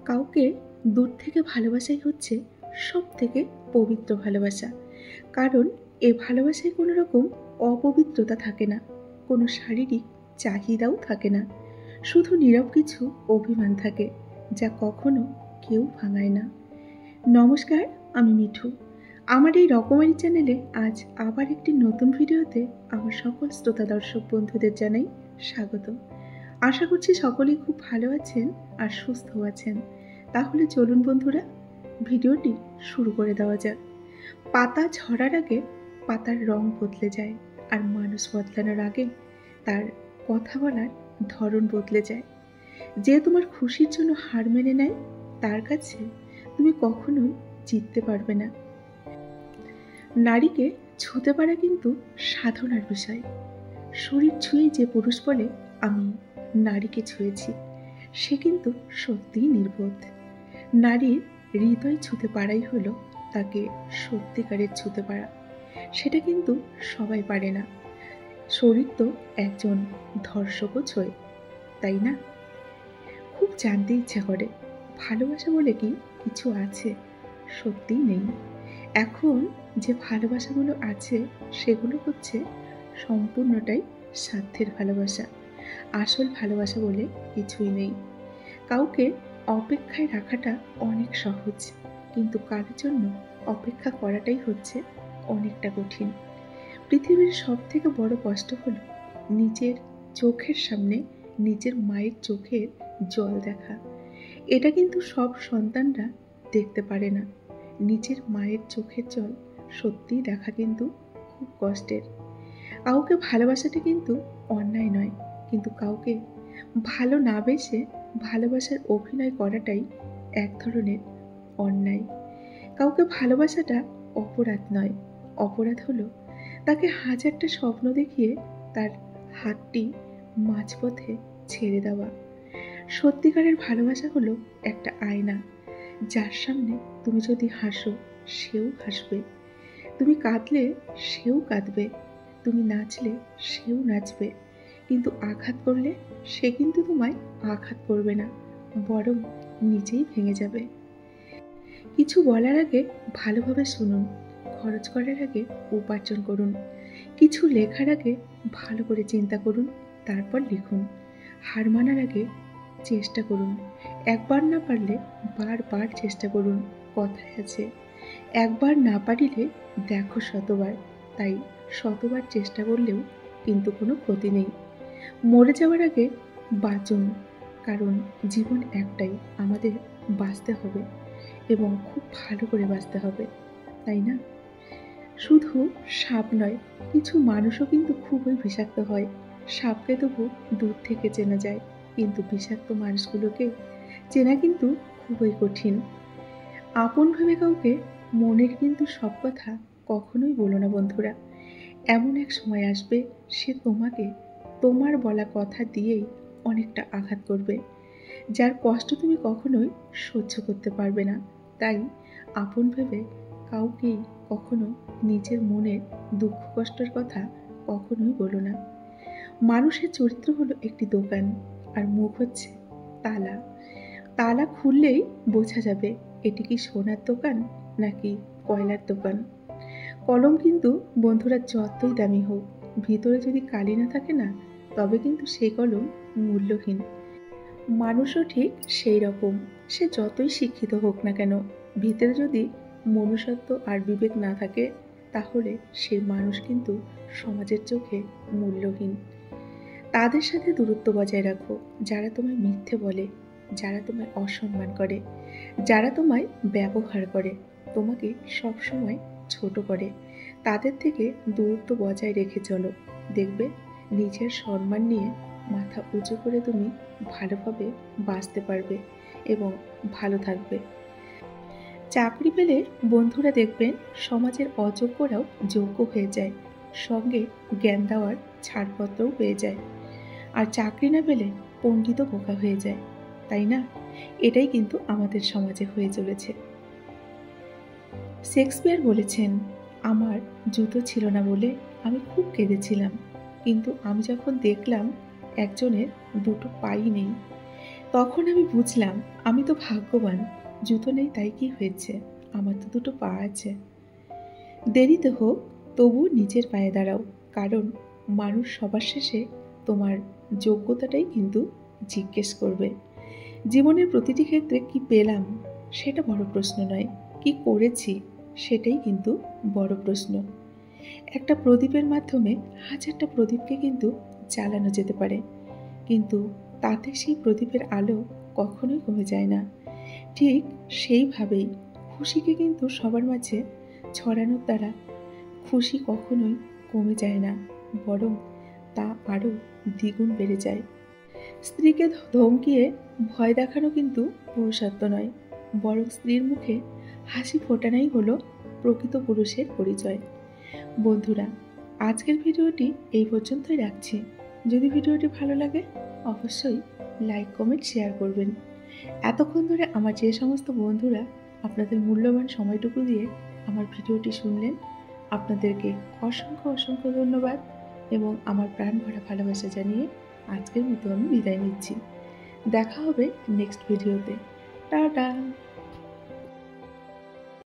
কাউকে দূর থেকে ভালোবাসাই হচ্ছে সবথেকে পবিত্র ভালোবাসা। কারণ এ ভালোবাসায় কোনো রকম অপবিত্রতা থাকে না, কোনো শারীরিক চাহিদাও থাকে না, শুধু নীরব কিছু অভিমান থাকে যা কখনো কেউ ভাঙায় না। নমস্কার, আমি মিঠু। আমার এই রকমারি চ্যানেলে আজ আবার একটি নতুন ভিডিওতে আমার সকল শ্রোতা দর্শক বন্ধুদের জানাই স্বাগত। আশা করছি সকলেই খুব ভালো আছেন আর সুস্থ আছেন। তাহলে চলুন বন্ধুরা, ভিডিওটি শুরু করে দেওয়া যাক। পাতা ঝরার আগে পাতার রং বদলে যায়, আর মানুষ বদলানোর আগে তার কথা বলার ধরন বদলে যায়। যে তোমার খুশির জন্য হার মেনে নেয়, তার কাছে তুমি কখনোই জিততে পারবে না। নারীকে ছুঁতে পারা কিন্তু সাধনার বিষয়। শরীর ছুঁয়ে যে পুরুষ বলে আমি নারীকে ছুঁয়েছি, সে কিন্তু সত্যিই নির্বোধ। নারীর হৃদয় ছুঁতে পারাই হলো তাকে সত্যিকারের ছুঁতে পারা। সেটা কিন্তু সবাই পারে না। শরীর তো একজন ধর্ষকও ছোঁয়, তাই না? খুব জানতে ইচ্ছা করে ভালোবাসা বলে কি কিছু আছে? সত্যিই নেই। এখন যে ভালোবাসাগুলো আছে সেগুলো হচ্ছে সম্পূর্ণটাই স্বার্থের ভালোবাসা। আসল ভালোবাসা বলে কিছুই নেই। কাউকে অপেক্ষায় রাখাটা অনেক সহজ, কিন্তু কারোর জন্য অপেক্ষা করাটাই হচ্ছে অনেকটা কঠিন। পৃথিবীর সব থেকে বড় কষ্ট হলো নিজের চোখের সামনে নিজের মায়ের চোখের জল দেখা। এটা কিন্তু সব সন্তানরা দেখতে পারে না। নিজের মায়ের চোখের জল সত্যিই দেখা কিন্তু খুব কষ্টের। কাউকে ভালোবাসাটা কিন্তু অন্যায় নয়, কিন্তু কাউকে ভালো না বেসে ভালোবাসার অভিনয় করাটাই এক ধরনের অন্যায়। কাউকে ভালোবাসাটা অপরাধ নয়, অপরাধ হলো তাকে হাজারটা স্বপ্ন দেখিয়ে তার হাতটি মাঝপথে ছেড়ে দেওয়া। সত্যিকারের ভালোবাসা হলো একটা আয়না, যার সামনে তুমি যদি হাসো সেও হাসবে, তুমি কাঁদলে সেও কাঁদবে, তুমি নাচলে সেও নাচবে, কিন্তু আঘাত করলে সে কিন্তু তোমায় আঘাত করবে না, বরং নিজেই ভেঙে যাবে। কিছু বলার আগে ভালোভাবে শুনুন, খরচ করার আগে উপার্জন করুন, কিছু লেখার আগে ভালো করে চিন্তা করুন, তারপর লিখুন। হার মানার আগে চেষ্টা করুন, একবার না পারলে বারবার চেষ্টা করুন। কথায় আছে, একবার না পারিলে দেখো শতবার। তাই শতবার চেষ্টা করলেও কিন্তু কোনো ক্ষতি নেই। মরে যাওয়ার আগে বাঁচুন, কারণ জীবন একটাই, আমাদের বাঁচতে হবে এবং খুব ভালো করে বাঁচতে হবে, তাই না? শুধু সাপ নয়, কিছু মানুষও কিন্তু খুবই বিষাক্ত হয়। সাপকে তবু দূর থেকে চেনা যায়, কিন্তু বিষাক্ত মানুষগুলোকে চেনা কিন্তু খুবই কঠিন। আপন ভেবে কাউকে মনের কিন্তু সব কথা কখনোই বলো না বন্ধুরা। এমন এক সময় আসবে সে তোমাকে তোমার বলা কথা দিয়েই অনেকটা আঘাত করবে, যার কষ্ট তুমি কখনোই সহ্য করতে পারবে না। তাই আপন ভেবে কাউকেই কখনো নিজের মনের দুঃখ কষ্টের কথা কখনোই বলো না। মানুষের চরিত্র হলো একটি দোকান, আর মুখ হচ্ছে তালা। তালা খুললেই বোঝা যাবে এটি কি সোনার দোকান নাকি কয়লার দোকান। কলম কিন্তু বন্ধুরা যতই দামি হোক, ভিতরে যদি কালি না থাকে না, তবে কিন্তু সেই কলম মূল্যহীন। মানুষও ঠিক সেই রকম, সে যতই শিক্ষিত হোক না কেন, ভিতরে যদি মনুষ্যত্ব আর বিবেক না থাকে, তাহলে সেই মানুষ কিন্তু সমাজের চোখে মূল্যহীন। তাদের সাথে দূরত্ব বজায় রাখো যারা তোমায় মিথ্যে বলে, যারা তোমায় অসম্মান করে, যারা তোমায় ব্যবহার করে, তোমাকে সবসময় ছোট করে। তাদের থেকে দূরত্ব বজায় রেখে চলো, দেখবে নিজের সম্মান নিয়ে মাথা উঁচু করে তুমি ভালোভাবে বাঁচতে পারবে এবং ভালো থাকবে। চাকরি পেলে বন্ধুরা দেখবেন সমাজের অযোগ্যরাও যোগ্য হয়ে যায়, সঙ্গে জ্ঞান দেওয়ার ছাড়পত্রও পেয়ে যায়। আর চাকরি না পেলে পণ্ডিতও বোকা হয়ে যায়, তাই না? এটাই কিন্তু আমাদের সমাজে হয়ে চলেছে। শেক্সপিয়ার বলেছেন, আমার জুতো ছিল না বলে আমি খুব কেঁদেছিলাম, কিন্তু আমি যখন দেখলাম একজনের দুটো পাই নেই, তখন আমি বুঝলাম আমি তো ভাগ্যবান। জুতো নেই তাই কি হয়েছে, আমার তো দুটো পা আছে। দেরিতে হোক তবুও নিজের পায়ে দাঁড়াও, কারণ মানুষ সবার শেষে তোমার যোগ্যতাটাই কিন্তু জিজ্ঞেস করবে। জীবনের প্রতিটি ক্ষেত্রে কি পেলাম সেটা বড় প্রশ্ন নয়, কি করেছি সেটাই কিন্তু বড় প্রশ্ন। একটা প্রদীপের মাধ্যমে হাজারটা প্রদীপকে কিন্তু জ্বালানো যেতে পারে, কিন্তু তাতে সেই প্রদীপের আলো কখনোই কমে যায় না। ঠিক সেইভাবেই খুশিকে কিন্তু সবার মাঝে ছড়ানোর দ্বারা খুশি কখনোই কমে যায় না, বরং তা আরও দ্বিগুণ বেড়ে যায়। স্ত্রীকে ধমকিয়ে ভয় দেখানো কিন্তু পুরুষত্ব নয়, বরং স্ত্রীর মুখে হাসি ফোটানোই হলো প্রকৃত পুরুষের পরিচয়। বন্ধুরা, আজকের ভিডিওটি এই পর্যন্তই রাখছি। যদি ভিডিওটি ভালো লাগে অবশ্যই লাইক, কমেন্ট, শেয়ার করবেন। এতক্ষণ ধরে আমার যে সমস্ত বন্ধুরা আপনাদের মূল্যবান সময়টুকু দিয়ে আমার ভিডিওটি শুনলেন, আপনাদেরকে অসংখ্য অসংখ্য ধন্যবাদ এবং আমার প্রাণ ভরা ভালোবাসা জানিয়ে আজকের মতো আমি বিদায় নিচ্ছি। দেখা হবে নেক্সট ভিডিওতে। টাটা।